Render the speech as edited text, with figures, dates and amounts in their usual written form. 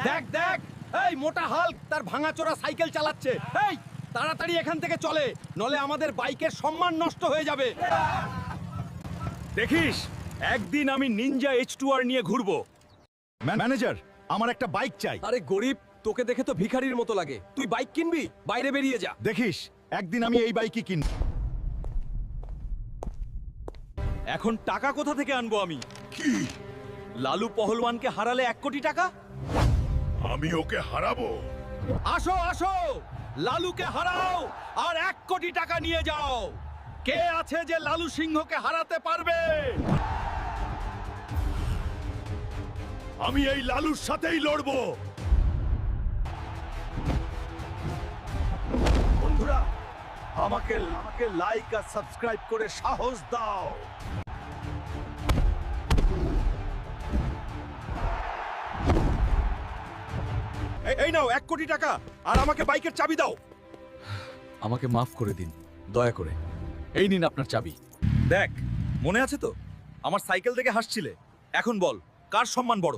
দেখ দেখ, এই মোটা হাল্ক তার ভাঙাচোরা সাইকেল চালাচ্ছে। এই তাড়াতাড়ি এখান থেকে চলে, নলে আমাদের বাইকের সম্মান নষ্ট হয়ে যাবে। দেখিস, একদিন আমি নিনজা H2R নিয়ে ঘুরবো। ম্যানেজার, আমার একটা বাইক চাই। আরে গরিব, তোকে দেখে তো ভিখারির মতো লাগে। তুই বাইক কিনবি? বাইরে বেরিয়ে যা। দেখিস, একদিন আমি এই বাইকই কিনব। এখন টাকা কোথা থেকে আনবো আমি? কি লালু পহলওয়ানকে হারালে 1 কোটি টাকা? আমি ওকে হারাবো। আসো আসো, লালুকে হারাও আর 1 কোটি টাকা নিয়ে যাও। কে আছে যে লালু সিংহকে হারাতে পারবে? আমি এই লালুর সাথেই লড়বো। বন্ধুরা, আমাকে লাইক আর সাবস্ক্রাইব করে সাহস দাও। এই নাও 1 কোটি টাকা, আর আমাকে বাইকের চাবি দাও। আমাকে মাফ করে দিন, দয়া করে। এই নিন আপনার চাবি। দেখ, মনে আছে তো আমার সাইকেল দেখে হাসছিলে? এখন বল, কার সম্মান বড়?